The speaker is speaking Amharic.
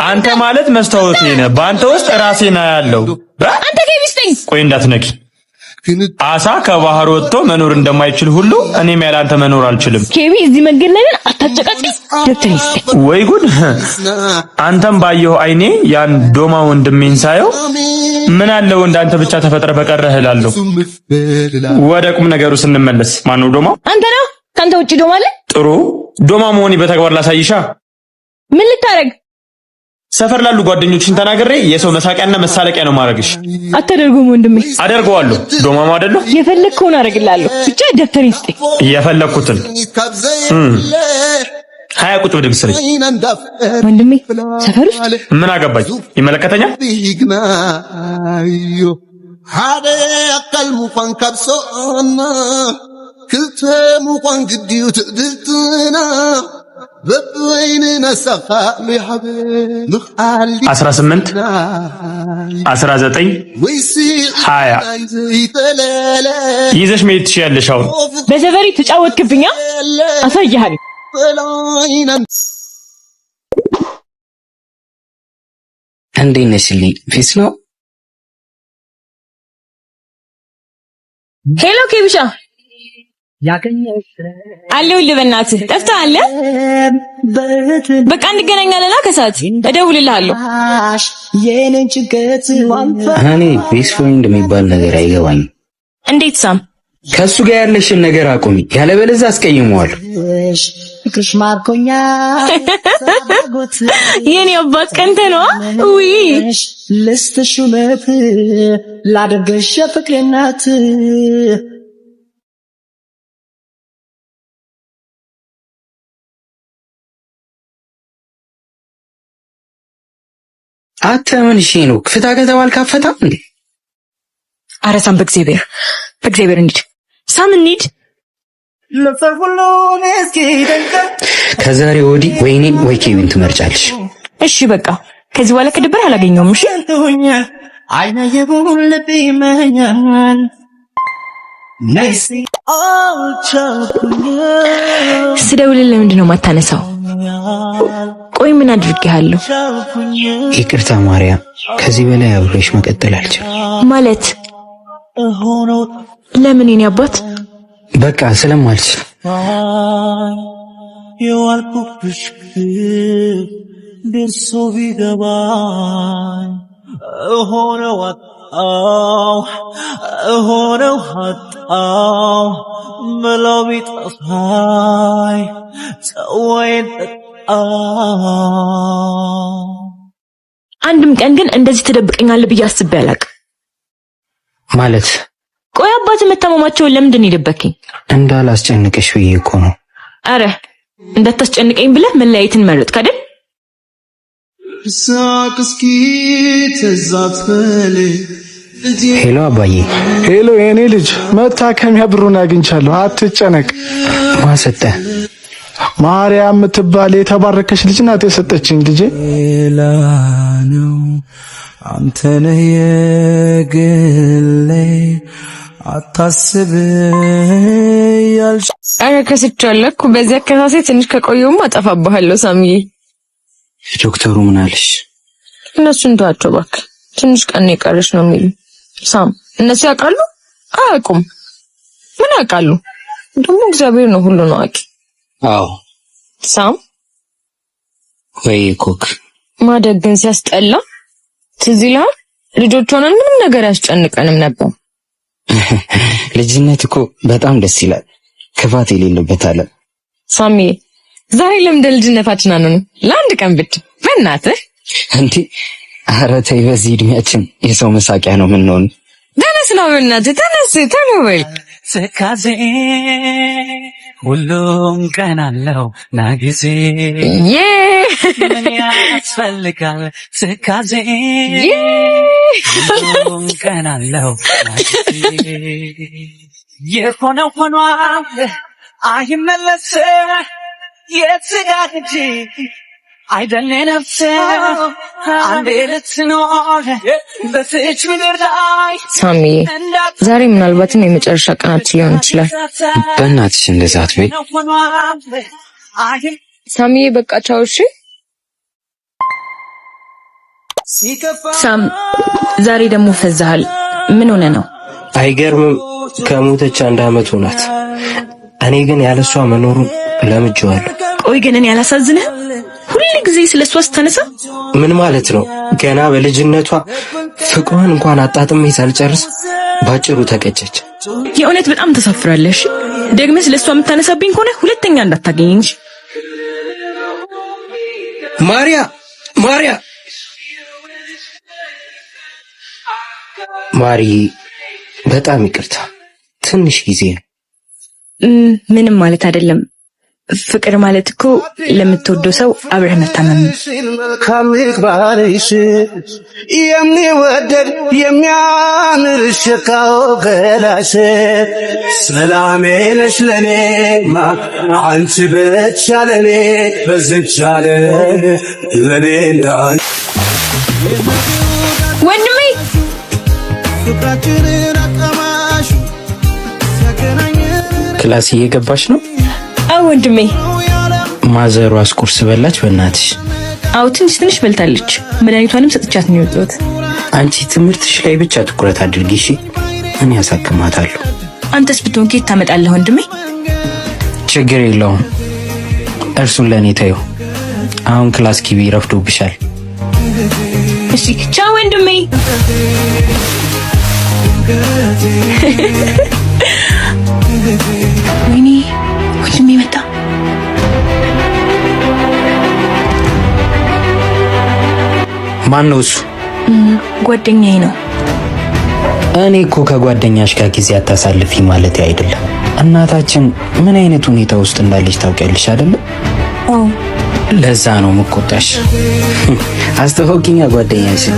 አንተ ማለት መስታወቴ ነህ። በአንተ ውስጥ ራሴና ያለው አንተ ከቢስተኝ ቆይ እንዳትነኪ። አሳ ከባህር ወጥቶ መኖር እንደማይችል ሁሉ እኔም ያለ አንተ መኖር አልችልም። ኬቢ እዚህ መገለልን አታጨቃጭ። ደብተሪስ ወይ ጉድ! አንተም ባየው አይኔ ያን ዶማ ወንድሜን ሳየው ምን አለው እንዳንተ ብቻ ተፈጥረ በቀረህ እላለሁ። ወደ ቁም ነገሩ ስንመለስ ማነው ዶማው? አንተ ነው። ካንተ ውጪ ዶማ አለ? ጥሩ ዶማ መሆኔ በተግባር ላሳይሻ። ምን ልታረግ? ሰፈር ላሉ ጓደኞችን ተናግሬ የሰው መሳቂያና መሳለቂያ ነው ማረግሽ። አታደርጉም ወንድሜ? አደርገዋለሁ። ዶማማ አይደለሁ? የፈለግከውን አደርግልሃለሁ። ብቻ ደብተሪን ስጠኝ። የፈለግኩትን ሀያ ቁጭ ብድግ ስልኝ ወንድሜ ሰፈር ውስጥ ምን አገባኝ? ይመለከተኛል። ሓደ አቀል ሙኳን ካብሶና ክልተ ሙኳን ግዲዩ ትድልትና በበይንና ሰፋ ለሐበ ንኻሊ 18 19 20 ይዘሽ መሄድ ትችያለሽ። አሁን በሰፈሪ ተጫወትክብኛ አሳይሃለሁ። እንዴት ነሽ? ፊስ ነው። ሄሎ ኬቢሻ አለሁልህ። በእናትህ ጠፍተሃል። በቃ እንገናኛለን። ከሰዓት እደውልልሃለሁ። እኔ ቤስት ፍሬንድ የሚባል ነገር አይገባኝም። እንዴት ሳም? ከሱ ጋር ያለሽን ነገር አቁሚ፣ ያለበለዚያ አስቀይመዋለሁ። የኔ አባት ቀንተ ነው። ውይ ልስትሹመት ላደርገሽ ፍቅሬናት አተምን እሺ ነው ክፍታ ከተባልክ አፈታ እንዴ? ኧረ ሳም በእግዚአብሔር እንሂድ። ሳም እንሂድ። ከዛሬ ወዲህ ወይኔ ወይ ኬቪን ትመርጫለሽ። እሺ በቃ ከዚህ በኋላ ከድብር አላገኘውም። እሺ ስደውልልህ ለምንድን ነው የማታነሳው? ቆይ ምን አድርጌሃለሁ? ይቅርታ ማርያም፣ ከዚህ በላይ አብሬሽ መቀጠል አልችልም። ማለት ለምን? የኔ አባት በቃ ስለማልችል የዋልኩብሽ ደርሶ ቢገባኝ ሆነው አጣው መላው ቢጠፋኝ ተወይን አንድም ቀን ግን እንደዚህ ትደብቀኛለህ ብዬ አስቤ አላውቅም። ማለት ቆይ አባት መታመማቸውን ለምንድን ነው የደበከኝ? እንዳላስጨንቅሽ ብዬ እኮ ነው። አረ እንዳታስጨንቀኝ ብለህ መለያየትን መረጥክ አይደል? ሳቅስኪ ተዛፈለ ሄሎ አባዬ። ሄሎ የኔ ልጅ፣ መታከሚያ ብሩን አግኝቻለሁ፣ አትጨነቅ። ማሰጠ ማርያም የምትባል የተባረከች ልጅ ናት የሰጠችኝ ልጄ። ላኑ አንተ ነህ የግሌ አታስብ ያልሽ። አረ ከስቻለሁ እኮ በዚያ ከሳሴ ትንሽ ከቆየውም አጠፋብሃለሁ ሳምዬ። ዶክተሩ ምን አለሽ? እነሱን ተዋቸው እባክህ፣ ትንሽ ቀን የቀረሽ ነው የሚሉ። ሳም እነሱ ያውቃሉ አያውቁም? ምን ያውቃሉ? ደግሞ እግዚአብሔር ነው ሁሉ ነው አዋቂ። አዎ ሳም ወይ ኮክ ማደግ ግን ሲያስጠላ። ትዝ ይልሃል? ልጆች ሆነን ምንም ነገር ያስጨንቀንም ነበር። ልጅነት እኮ በጣም ደስ ይላል፣ ክፋት የሌለበት አለ። ሳሚ ዛሬ ለምን ልጅነታችን አንሆንም? ለአንድ ቀን ብቻ በእናትህ እንዴ! ኧረ ተይ፣ በዚህ እድሜያችን የሰው መሳቂያ ነው የምንሆን። ተነስ ነው በእናትህ ተነስ፣ ተው በል። ስካዜ ሁሉም ቀን አለው ናጊዜ ምን ያስፈልጋል? ስካዜ ሁሉም ቀን አለው ናጊዜ። የሆነው ሆኗል አይመለስም፣ የትጋት እንጂ አይደለ ነፍሴ አንዴ ልትኖር በዚች ምድር ላይ። ሳሚ ዛሬ ምናልባትም የመጨረሻ ቀናችን ሊሆን ይችላል። በእናትሽ እንደዛ አትበይ ሳሚ። በቃ ቻው እሺ። ሳም ዛሬ ደግሞ ፈዛሃል። ምን ሆነ ነው? አይገርምም? ከሞተች 1 ዓመት ሆናት። እኔ ግን ያለሷ መኖሩን ለምጄዋለሁ። ቆይ ግን እኔ ያላሳዝንህ? ሁሉ ጊዜ ስለሷ ስታነሳ ምን ማለት ነው? ገና በልጅነቷ ፍቅሯን እንኳን አጣጥሜ ሳልጨርስ ባጭሩ ተቀጨች። የእውነት በጣም ተሳፍራለሽ። ደግመህ ስለሷ የምታነሳብኝ ከሆነ ሁለተኛ እንዳታገኘኝ። ማሪያ ማሪ፣ በጣም ይቅርታ። ትንሽ ጊዜ ነው። ምንም ማለት አይደለም። ፍቅር ማለት እኮ ለምትወደው ሰው አብረህ መታመም ነው። ከምግባርሽ የሚወደድ የሚያምር ሸካው ገላሽ ሰላሜ ነሽ ለኔ አንቺ ብቻ ለኔ በዝቻለ ለኔ እንዳን ወንድሜ ክላስ እየገባች ነው? አዎ ወንድሜ። ማዘሩ አስቁርስ በላች? በእናትሽ አዎ ትንሽ በልታለች። መድኃኒቷንም ሰጥቻት ነው የወጣሁት። አንቺ ትምህርትሽ ላይ ብቻ ትኩረት አድርጊ እሺ? እኔ ያሳክማታለሁ። አንተስ ብትሆን ከየት ታመጣለህ ወንድሜ? ችግር የለውም፣ እርሱን ለኔ ተይው። አሁን ክላስ ግቢ፣ ረፍዶብሻል። እሺ ቻው ወንድሜ። ወይኔ ወንድሜ መጣ። ማን ነው እሱ? ጓደኛዬ ነው። እኔ እኮ ከጓደኛሽ ጋር ጊዜ አታሳልፊ ማለት አይደለም። እናታችን ምን አይነት ሁኔታ ውስጥ እንዳለች ታውቂያለሽ አይደል? አዎ። ለዛ ነው መቆጣሽ። አስተዋውቂኛ ጓደኛሽን።